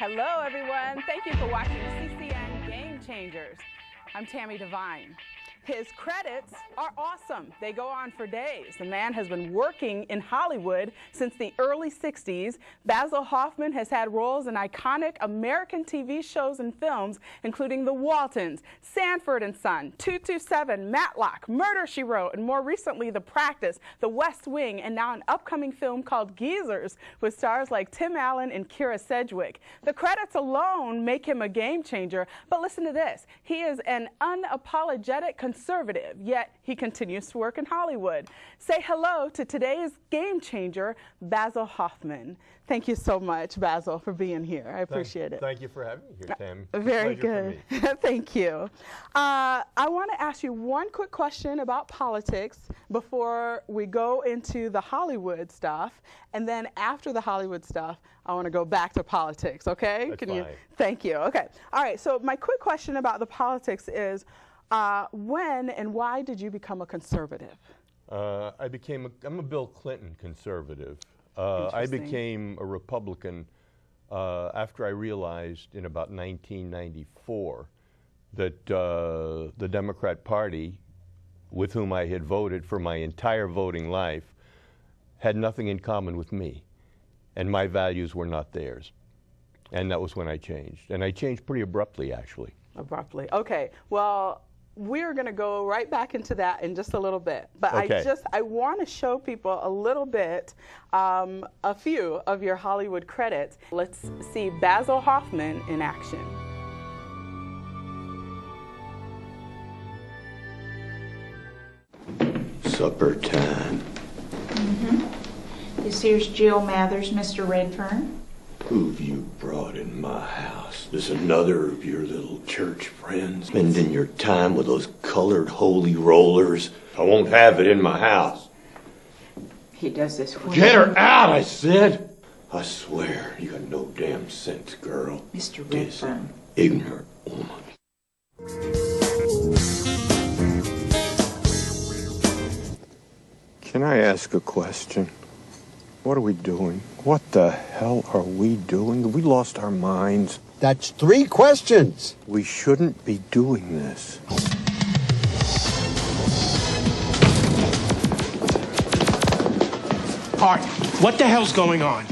Hello, everyone. Thank you for watching CCN Game Changers. I'm Tammy Devine. His credits are awesome. They go on for days. The man has been working in Hollywood since the early 60s. Basil Hoffman has had roles in iconic American TV shows and films, including The Waltons, Sanford and Son, 227, Matlock, Murder, She Wrote, and more recently, The Practice, The West Wing, and now an upcoming film called Geezers with stars like Tim Allen and Kira Sedgwick. The credits alone make him a game changer, but listen to this. He is an unapologetic conservative, yet he continues to work in Hollywood. Say hello to today's game changer, Basil Hoffman. Thank you so much, Basil, for being here. I appreciate it. Thank you for having me here, Tam. Very good. Thank you. I want to ask you one quick question about politics before we go into the Hollywood stuff, and then after the Hollywood stuff, I want to go back to politics, okay? That's fine. Thank you. Okay. All right, so my quick question about the politics is, when and why did you become a conservative? I'm a Bill Clinton conservative. I became a Republican after I realized in about 1994 that the Democrat Party, with whom I had voted for my entire voting life, had nothing in common with me, and my values were not theirs. And that was when I changed. And I changed pretty abruptly, actually. Abruptly. Okay. Well, we're going to go right back into that in just a little bit. But okay. I want to show people a little bit, a few of your Hollywood credits. Let's see Basil Hoffman in action. Supper time. This here's Jill Mathers, Mr. Redfern. Who've you brought in my house? Is another of your little church friends spending your time with those colored holy rollers? I won't have it in my house. He does this for Get her out, I said! I swear, you got no damn sense, girl. Mr. Redfern. Ignorant woman. Can I ask a question? What are we doing? What the hell are we doing? Have we lost our minds? That's 3 questions. We shouldn't be doing this. Art, what the hell's going on?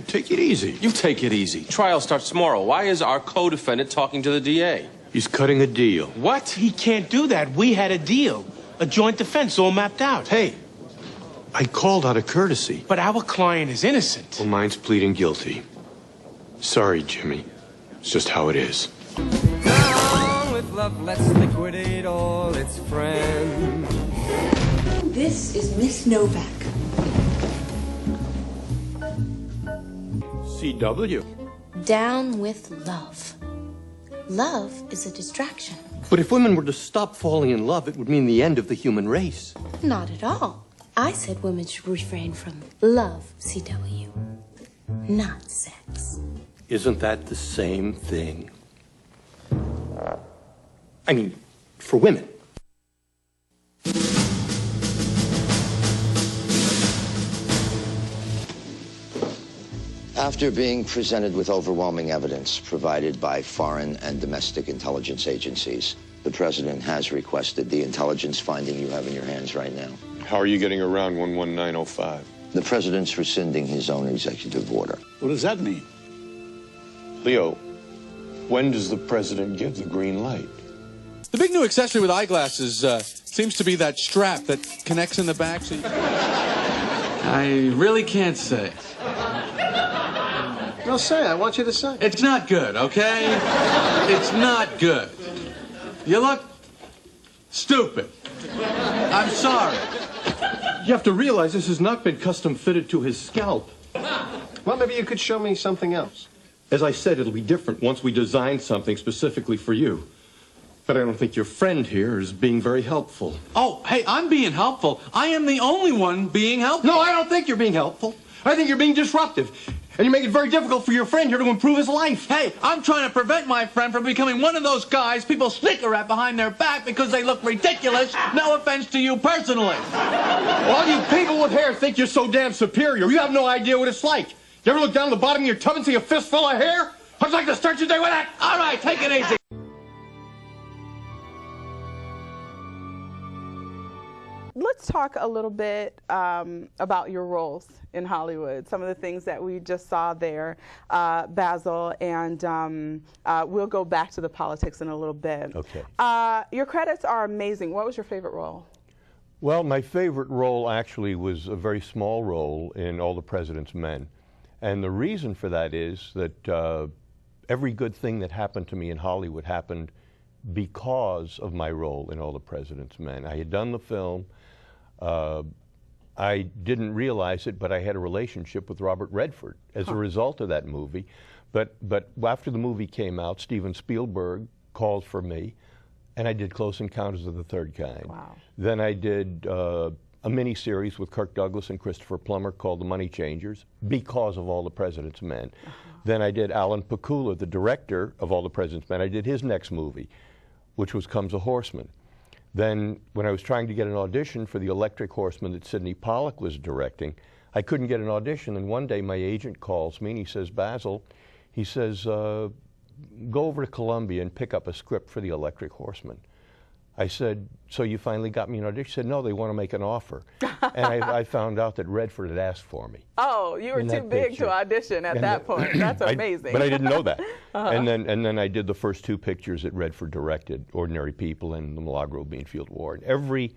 Take it easy. You take it easy. Trial starts tomorrow. Why is our co-defendant talking to the DA? He's cutting a deal. What? He can't do that. We had a deal. A joint defense all mapped out. Hey, I called out of courtesy. But our client is innocent. Well, mine's pleading guilty. Sorry, Jimmy. It's just how it is. Down with love, let's liquidate all its friends. This is Miss Novak. CW. Down with love. Love is a distraction. But if women were to stop falling in love, it would mean the end of the human race. Not at all. I said women should refrain from love, CW, not sex. Isn't that the same thing? I mean, for women. After being presented with overwhelming evidence provided by foreign and domestic intelligence agencies, the president has requested the intelligence finding you have in your hands right now. How are you getting around 11905? The president's rescinding his own executive order. What does that mean? Leo, when does the president give the green light? The big new accessory with eyeglasses seems to be that strap that connects in the back. So I really can't say. No, say. I want you to say. It's not good, okay? It's not good. You look stupid. I'm sorry. You have to realize this has not been custom fitted to his scalp. Well, maybe you could show me something else. As I said, it'll be different once we design something specifically for you. But I don't think your friend here is being very helpful. Oh, hey, I'm being helpful. I am the only one being helpful. No, I don't think you're being helpful. I think you're being disruptive. And you make it very difficult for your friend here to improve his life. Hey, I'm trying to prevent my friend from becoming one of those guys people snicker at behind their back because they look ridiculous. No offense to you personally. All you people with hair think you're so damn superior. You have no idea what it's like. You ever look down at the bottom of your tub and see a fistful of hair? I'd like to start your day with that. All right, take it easy. Let's talk a little bit about your roles in Hollywood, some of the things that we just saw there, Basil, and we'll go back to the politics in a little bit. Okay. Your credits are amazing. What was your favorite role? Well, my favorite role actually was a very small role in All the President's Men. And the reason for that is that every good thing that happened to me in Hollywood happened because of my role in All the President's Men. I had done the film. I didn't realize it, but I had a relationship with Robert Redford as a result of that movie. But after the movie came out, Steven Spielberg called for me, and I did Close Encounters of the Third Kind. Wow. Then I did a mini-series with Kirk Douglas and Christopher Plummer called The Money Changers because of All the President's Men. Then I did Alan Pakula, the director of All the President's Men. I did his next movie, which was Comes a Horseman. Then when I was trying to get an audition for The Electric Horseman that Sidney Pollack was directing, I couldn't get an audition. And one day my agent calls me and he says, Basil, he says, go over to Columbia and pick up a script for The Electric Horseman. I said, so you finally got me an audition? He said, no, they want to make an offer. And I found out that Redford had asked for me. Oh, you were too big to audition at that point. That's amazing. But I didn't know that. And then I did the first two pictures that Redford directed, Ordinary People and The Milagro Beanfield War. And every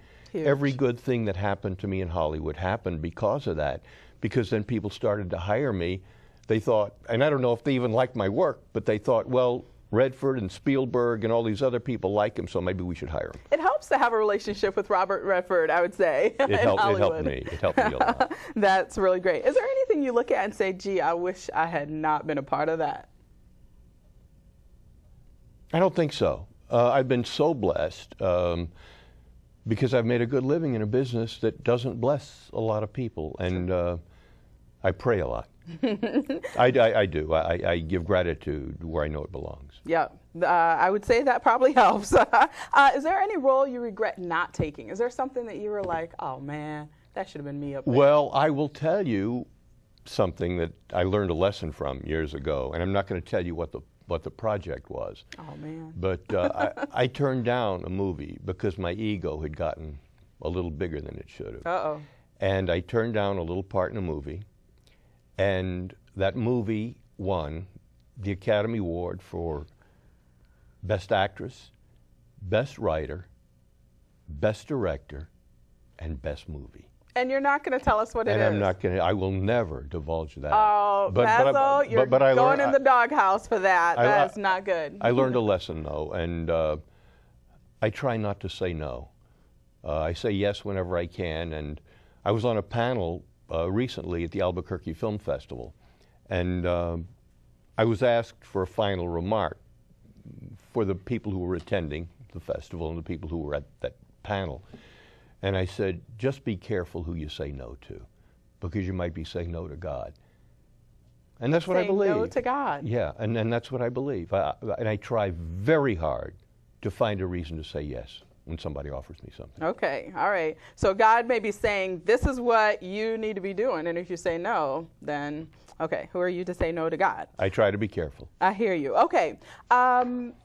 good thing that happened to me in Hollywood happened because of that. Because then people started to hire me. They thought, and I don't know if they even liked my work, but they thought, well, Redford and Spielberg and all these other people like him, so maybe we should hire him. It helps to have a relationship with Robert Redford, I would say. It helped me. It helped me a lot. That's really great. Is there anything you look at and say, gee, I wish I had not been a part of that? I don't think so. I've been so blessed because I've made a good living in a business that doesn't bless a lot of people, and I pray a lot. I do. I give gratitude where I know it belongs. Yeah, I would say that probably helps. Is there any role you regret not taking? Is there something that you were like, oh man, that should have been me up there? Well, I will tell you something that I learned a lesson from years ago, and I'm not going to tell you what the project was. Oh man. But I turned down a movie because my ego had gotten a little bigger than it should have. Uh-oh. And I turned down a little part in a movie. And that movie won the Academy Award for Best Actress, Best Writer, Best Director, and Best Movie. And you're not going to tell us what it is? And I'm not going to. I will never divulge that. Oh, Basil, you're going in the doghouse for that. That's not good. I learned a lesson, though, and I try not to say no. I say yes whenever I can, and I was on a panel recently at the Albuquerque Film Festival, and I was asked for a final remark for the people who were attending the festival and the people who were at that panel. And I said, just be careful who you say no to, because you might be saying no to God. And that's what I believe. No to God. Yeah, and that's what I believe. And I try very hard to find a reason to say yes when somebody offers me something. Okay, all right. So God may be saying, this is what you need to be doing, and if you say no, then, okay, who are you to say no to God? I try to be careful. I hear you. Okay.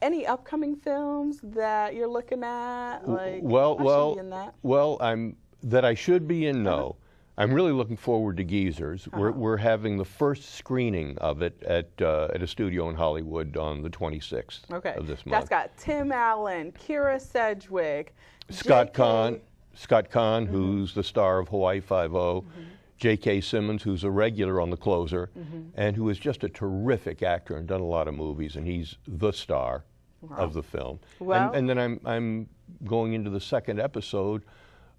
Any upcoming films that you're looking at? Like, I should be in, no. I'm really looking forward to Geezers. We're having the first screening of it at a studio in Hollywood on the 26th of this month. That's got Tim Allen, Kira Sedgwick, Scott Kahn, who's the star of Hawaii Five-0, J.K. Simmons, who's a regular on The Closer, and who is just a terrific actor and done a lot of movies, and he's the star of the film. Well, and then I'm going into the second episode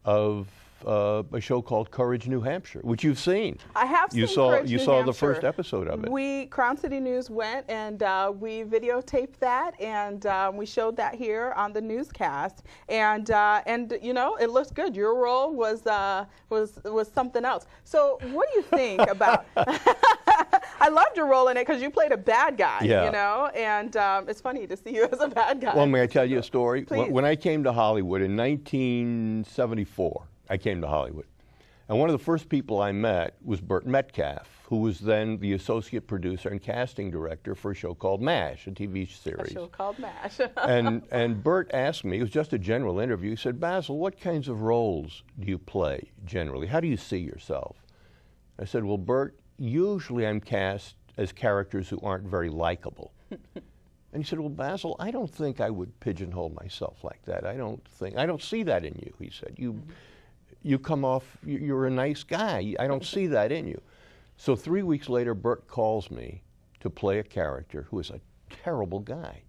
of a show called Courage, New Hampshire, which you've seen. I have seen Courage, New saw Hampshire. The first episode of it. Crown City News went and we videotaped that, and we showed that here on the newscast, and you know, it looks good. Your role was something else. So what do you think about? I loved your role in it because you played a bad guy, you know, and it's funny to see you as a bad guy. Well, may I tell you a story? Please. When I came to Hollywood in 1974, I came to Hollywood, And one of the first people I met was Burt Metcalf, who was then the associate producer and casting director for a show called MASH, a TV series. A show called MASH. and Burt asked me, it was just a general interview, he said, Basil, what kinds of roles do you play generally? How do you see yourself? I said, well, Burt, usually I'm cast as characters who aren't very likable. And he said, well, Basil, I don't think I would pigeonhole myself like that. I don't see that in you, he said. You come off, you're a nice guy. I don't see that in you. So 3 weeks later, Burt calls me to play a character who is a terrible guy.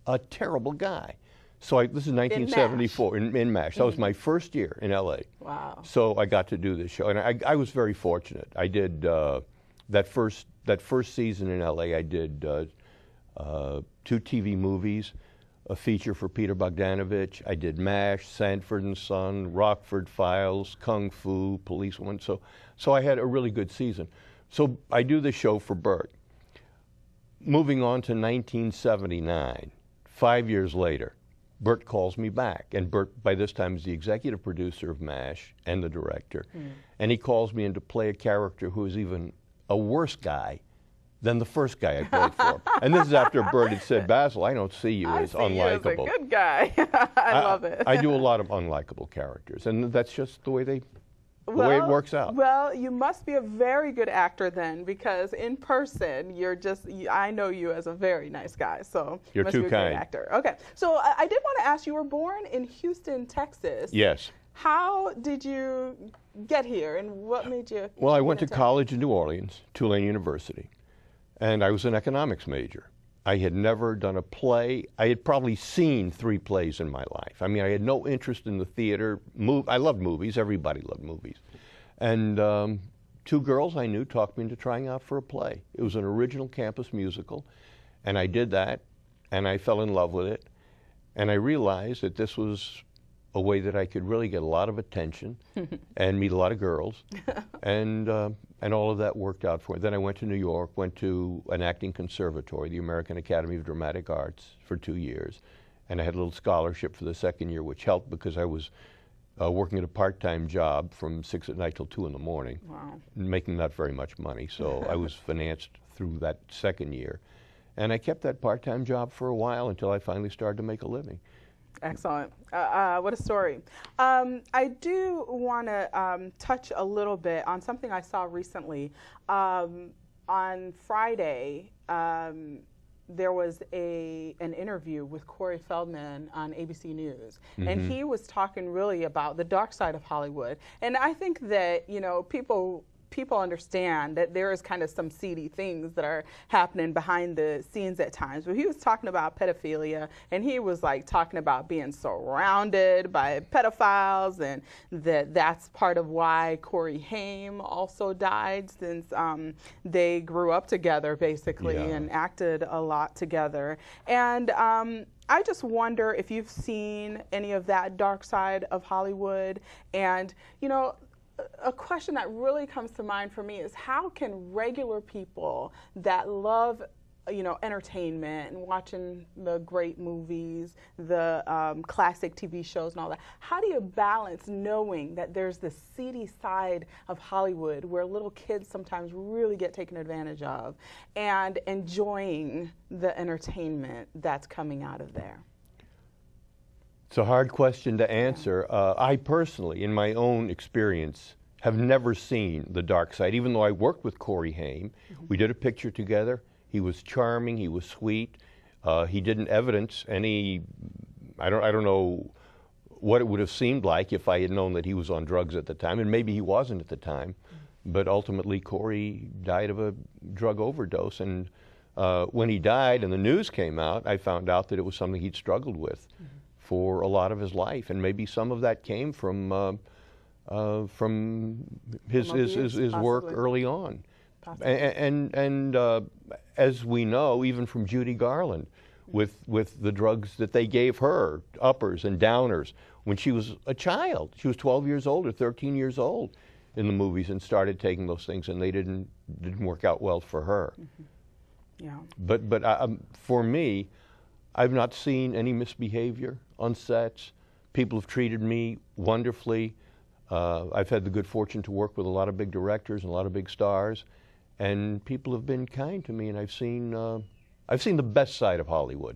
A terrible guy. So this is 1974 in MASH. That was my first year in LA. Wow. So I got to do this show, and I was very fortunate. I did that first season in LA. I did 2 TV movies, a feature for Peter Bogdanovich. I did MASH, Sanford and Son, Rockford Files, Kung Fu, Policewoman. So I had a really good season. So I do the show for Burt. Moving on to 1979, 5 years later, Burt calls me back. And Burt, by this time, is the executive producer of MASH and the director. And he calls me in to play a character who is even a worse guy than the first guy I played for. And this is after Burt had said, Basil, I don't see you as unlikable. You as a good guy. I love it. I do a lot of unlikable characters, and that's just the way the way it works out. Well, you must be a very good actor then, because in person, I know you as a very nice guy. So you're must too be a kind. Great actor. Okay. So I did want to ask, you were born in Houston, Texas. Yes. How did you get here, and what made you? Well, I went to college in New Orleans, Tulane University. And I was an economics major. I had never done a play. I had probably seen 3 plays in my life. I mean, I had no interest in the theater. I loved movies. Everybody loved movies. And 2 girls I knew talked me into trying out for a play. It was an original campus musical. And I did that, and I fell in love with it. And I realized that this was a way that I could really get a lot of attention and meet a lot of girls. And all of that worked out for me. Then I went to New York, went to an acting conservatory, the American Academy of Dramatic Arts, for 2 years. And I had a little scholarship for the second year, which helped because I was working at a part-time job from 6 at night till 2 in the morning, making not very much money. So I was financed through that second year. And I kept that part-time job for a while until I finally started to make a living. Excellent. What a story. I do want to touch a little bit on something I saw recently. On Friday, there was an interview with Corey Feldman on ABC News, and he was talking really about the dark side of Hollywood. And I think that, people understand that there is kind of some seedy things that are happening behind the scenes at times. But he was talking about pedophilia, and he was like talking about being surrounded by pedophiles, and that's part of why Corey Haim also died, since they grew up together basically and acted a lot together. And I just wonder if you've seen any of that dark side of Hollywood. And a question that really comes to mind for me is, how can regular people that love, entertainment and watching the great movies, the classic TV shows and all that, how do you balance knowing that there's this seedy side of Hollywood where little kids sometimes really get taken advantage of, and enjoying the entertainment that's coming out of there? It's a hard question to answer. I personally, in my own experience, have never seen the dark side, even though I worked with Corey Haim. We did a picture together. He was charming, he was sweet. He didn't evidence any, I don't know what it would have seemed like if I had known that he was on drugs at the time, and maybe he wasn't at the time, but ultimately Corey died of a drug overdose. And when he died and the news came out, I found out that it was something he'd struggled with for a lot of his life, and maybe some of that came from his work early on, and as we know, even from Judy Garland, with the drugs that they gave her, uppers and downers, when she was a child. She was 12 years old or 13 years old in the movies, and started taking those things, and they didn't work out well for her. Yeah. But for me, I've not seen any misbehavior on sets. People have treated me wonderfully. I've had the good fortune to work with a lot of big directors and a lot of big stars, and people have been kind to me, and I've seen the best side of Hollywood.